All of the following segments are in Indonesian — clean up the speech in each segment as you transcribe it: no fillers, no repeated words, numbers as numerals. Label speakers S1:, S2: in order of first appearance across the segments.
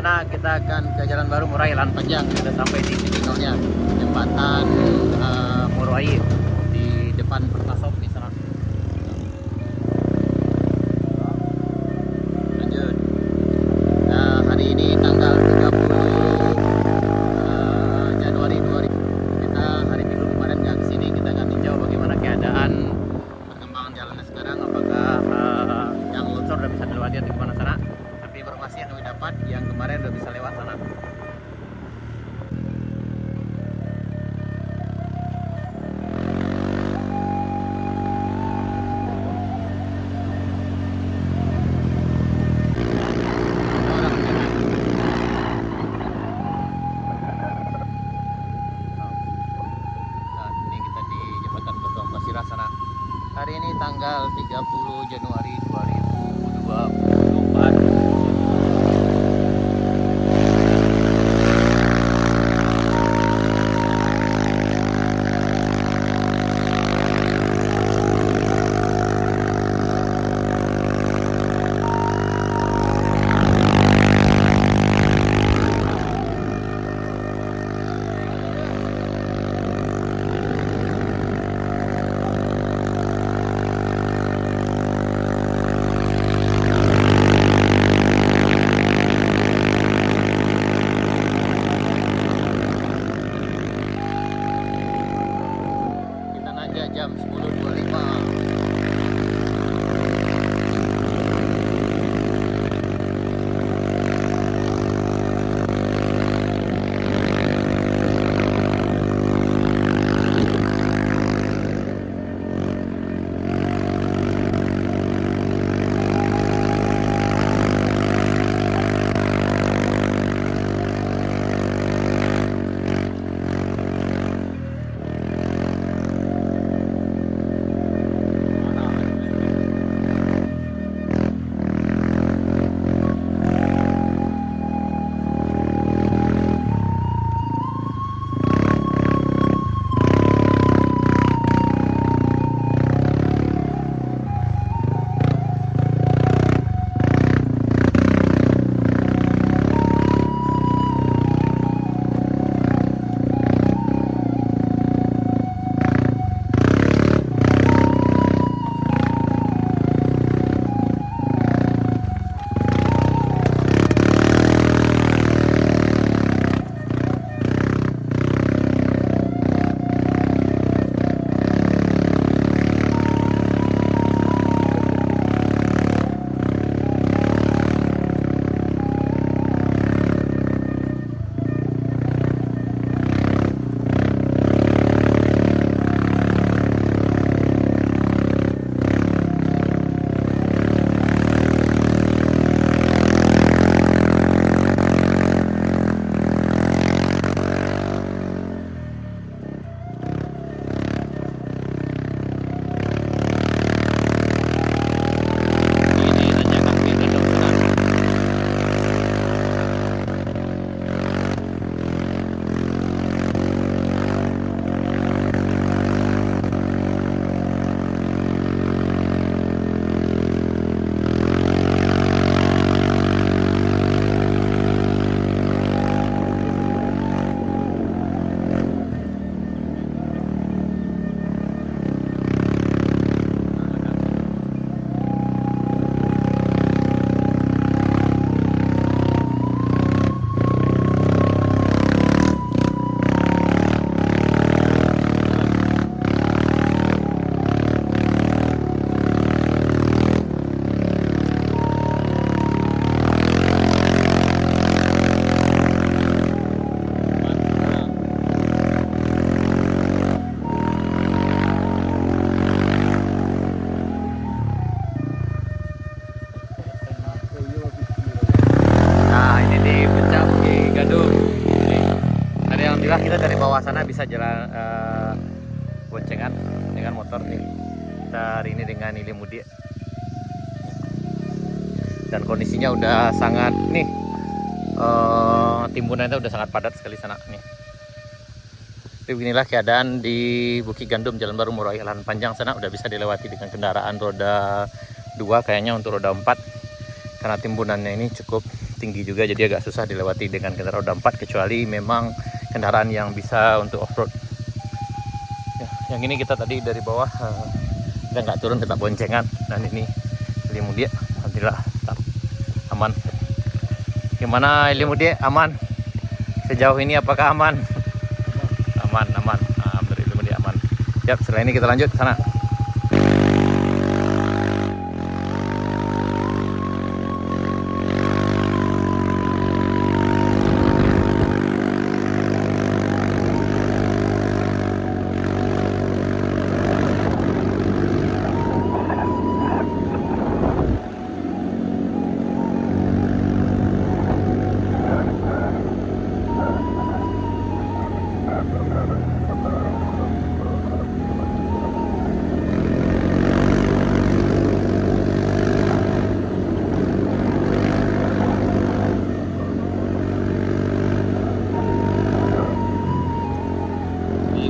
S1: sana kita akan ke Jalan Baru Murai Jalan Panjang. Sudah sampai di titik nolnya, jembatan Murai di depan Pertasop di sana. Lanjut. Nah, hari ini tanggal 30 Januari 2000. Kita hari Minggu kemarin nggak kesini, kita akan tinjau bagaimana keadaan perkembangan jalannya sekarang. Apakah yang longsor udah bisa dilewati atau gimana sana? Tapi informasi yang kami dapat, yang kemarin udah bisa lewat sana. Hari ini tanggal 30 Januari 2024. Jam 10.25. Alhamdulillah kita dari bawah sana bisa jalan boncengan dengan motor nih. Kita hari ini dengan Ili Mudi. Dan kondisinya udah sangat nih, timbunannya udah sangat padat sekali sana nih. Jadi beginilah keadaan di Bukit Gandum Jalan Baru Murai Jalan Panjang sana, udah bisa dilewati dengan kendaraan roda 2 kayaknya, untuk roda 4 karena timbunannya ini cukup tinggi juga, jadi agak susah dilewati dengan kendaraan roda 4 kecuali memang kendaraan yang bisa untuk off-road. Ya, yang ini kita tadi dari bawah kita nggak turun, kita boncengan, dan ini Limudia alhamdulillah aman. Gimana Limudia, aman sejauh ini, apakah aman? Aman alhamdulillah Limudia aman. Siap, setelah ini kita lanjut ke sana.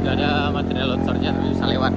S1: Gak ada material longsornya tapi bisa lewat.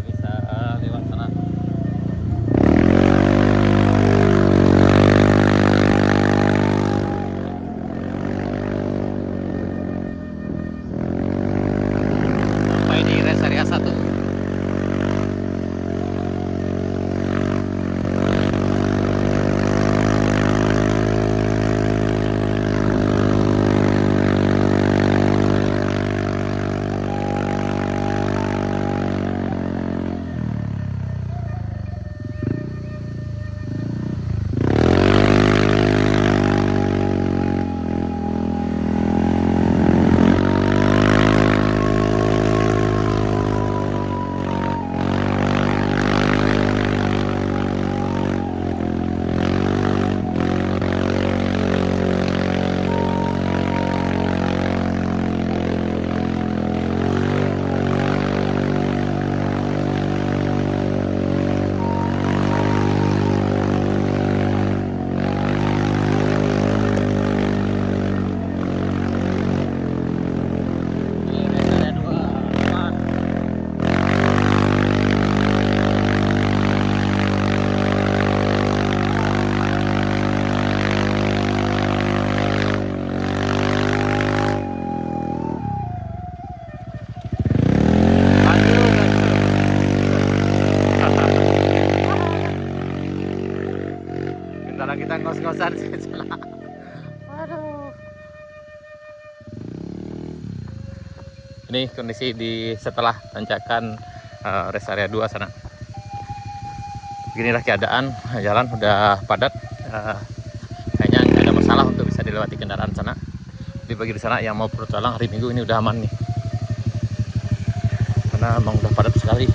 S1: Bisa lewat sana. Di rest area 1. Bentar kita ngos-ngosan saja. Waduh. Ini kondisi di setelah tanjakan rest area 2 sana. Beginilah keadaan, jalan udah padat. Kayaknya nggak ada masalah untuk bisa dilewati kendaraan sana. Jadi bagi di sana yang mau bertualang hari Minggu ini udah aman nih. Karena emang udah padat sekali.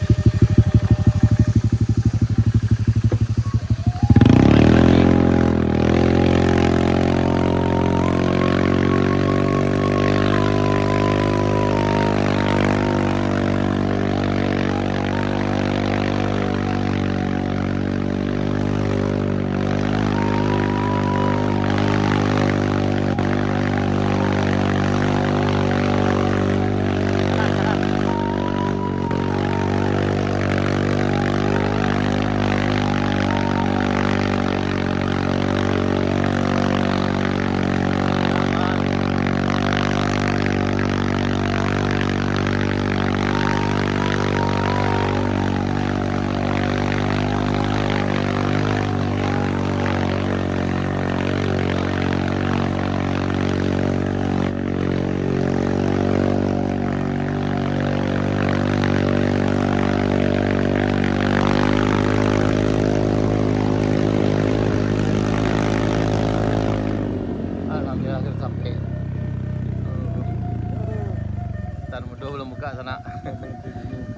S1: belum buka sana.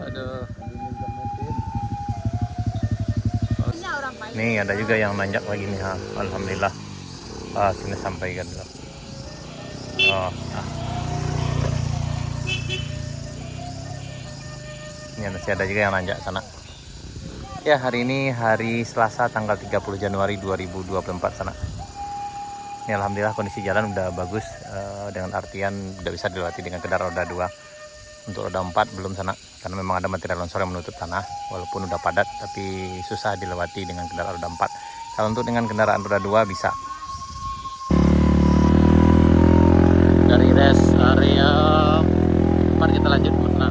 S1: Aduh. Nih ada juga yang nanjak lagi nih, ha. Alhamdulillah. Sini sampaikan dulu. Ini masih ada juga yang nanjak sana. Ya, hari ini hari Selasa tanggal 30 Januari 2024 sana. Ini alhamdulillah kondisi jalan udah bagus, dengan artian udah bisa dilewati dengan kendaraan roda 2. Untuk roda 4 belum sana, karena memang ada material longsor yang menutup tanah. Walaupun udah padat tapi susah dilewati dengan kendaraan roda 4. Kalau untuk dengan kendaraan roda 2 bisa. Dari rest area 4 kita lanjut ke sana.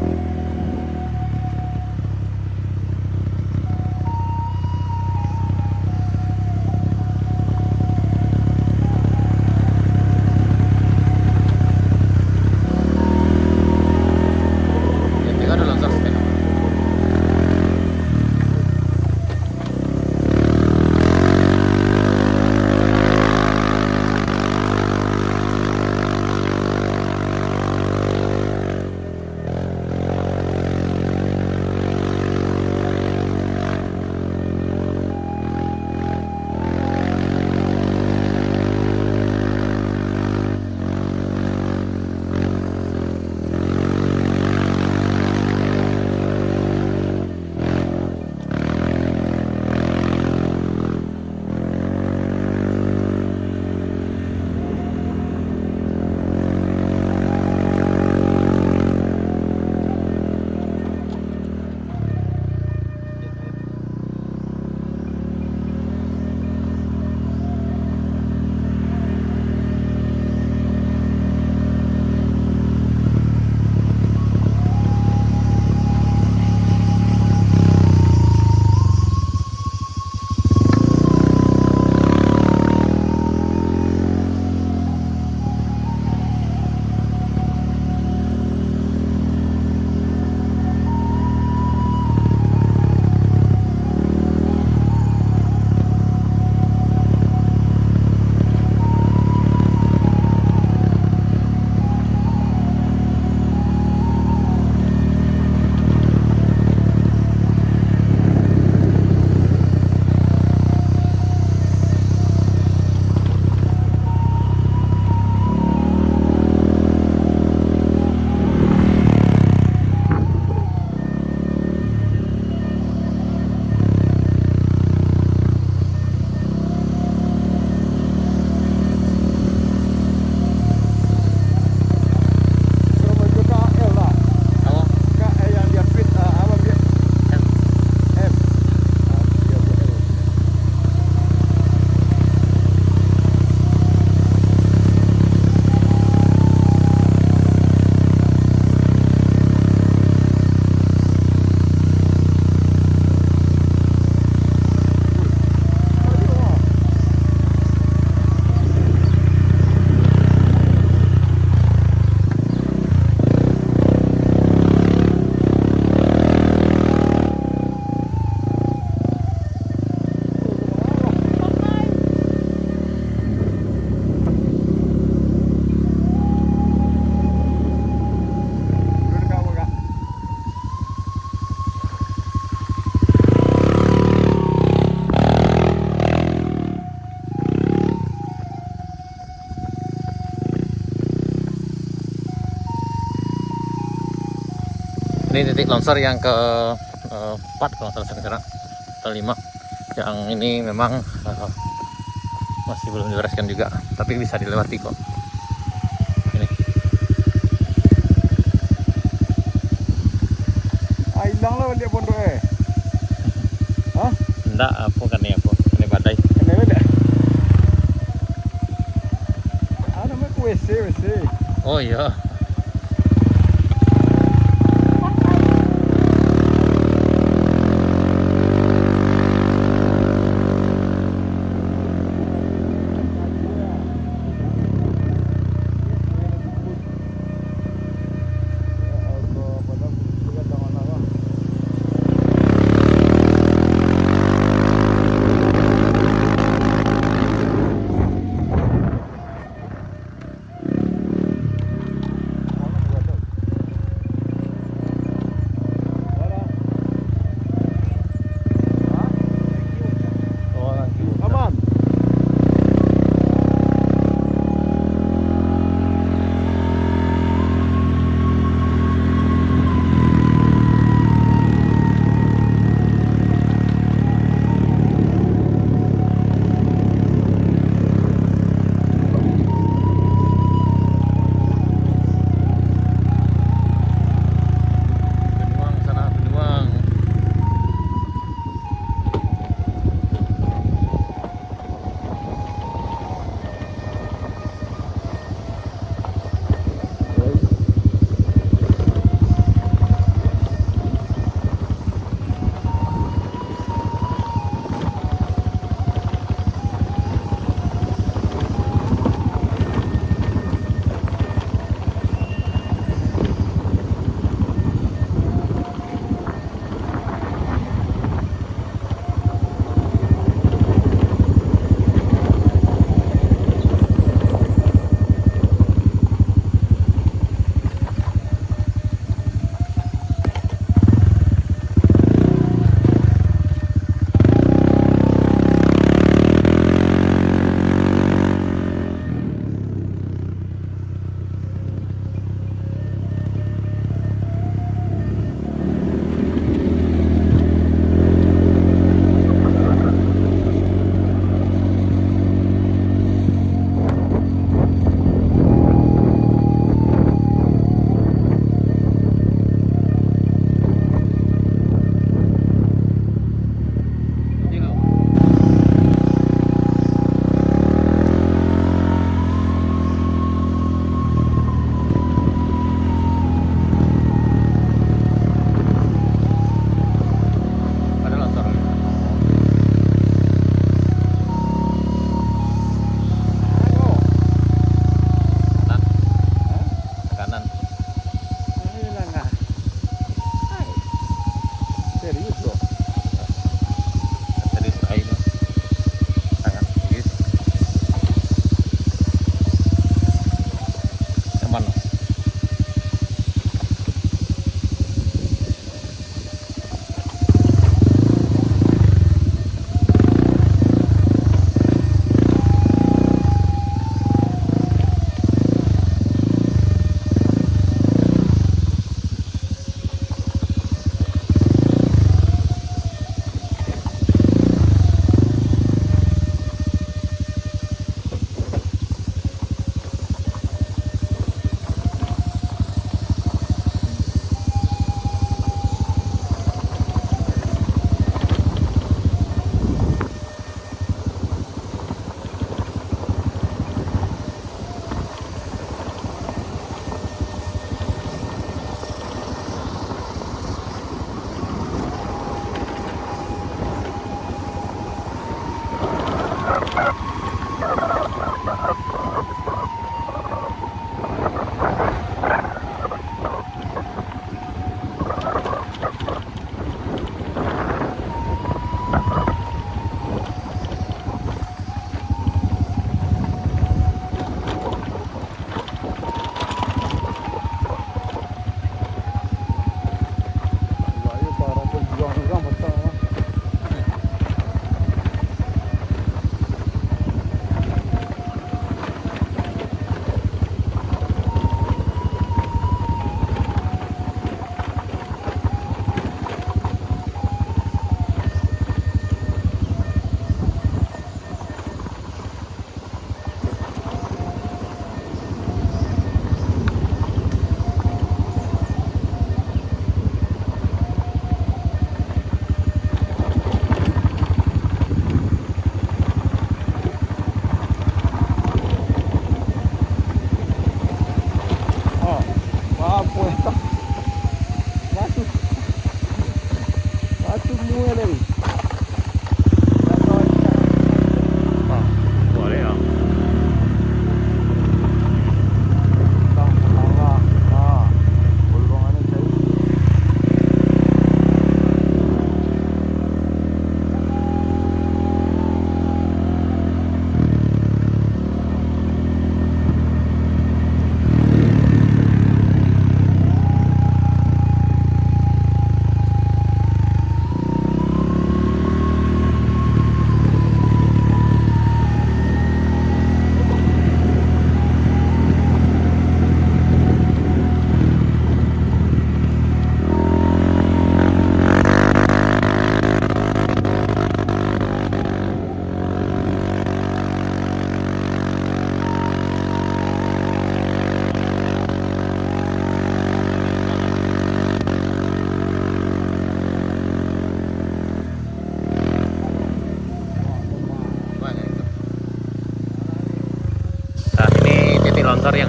S1: Ini titik longsor yang ke 4 kalau salah sana, atau 5. Yang ini memang masih belum dibereskan juga, tapi bisa dilewati kok. Ini.
S2: Hilang lah dia pondok Hah?
S1: Enggak, apa kan ini apa? Ini badai.
S2: Kenapa enggak? Namanya WC.
S1: Oh iya.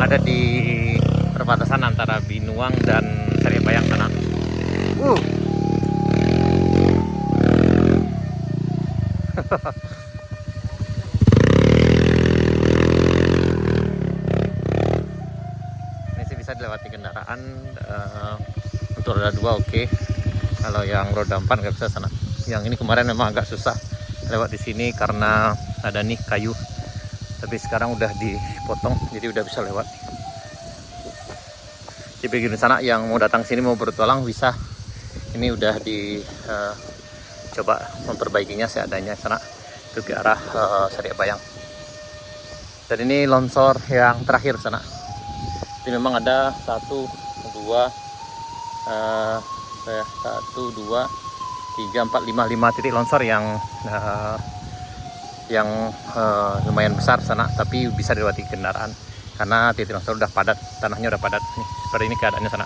S1: yang ada di perbatasan antara Binuang dan Saribayang sana. Ini sih bisa dilewati kendaraan untuk roda 2 oke. Kalau yang roda 4 nggak bisa sana. Yang ini kemarin memang agak susah lewat di sini karena ada nih kayu. Tapi sekarang udah dipotong jadi udah bisa lewat. Di bagian sana yang mau datang sini mau bertualang bisa. Ini udah coba memperbaikinya seadanya sana itu ke arah Saribayang. Dan ini longsor yang terakhir sana. Jadi memang ada 1, 2, 5 titik longsor yang lumayan besar sana, tapi bisa dilewati kendaraan karena titik longsor udah padat, tanahnya udah padat. Nih, seperti ini keadaannya sana.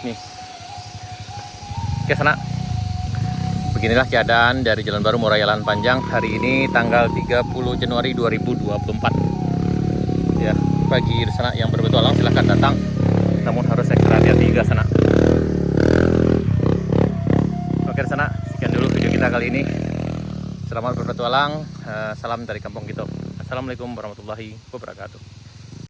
S1: Nih. Oke sana. Beginilah keadaan dari Jalan Baru Muara Jalan Panjang hari ini tanggal 30 Januari 2024. Ya, bagi di sana yang berpetualang silahkan datang, namun harus ekstra hati-hati juga sana. Oke di sana, sekian dulu video kita kali ini. Selamat berpetualang, salam dari Kampung Gitu. Assalamualaikum warahmatullahi wabarakatuh.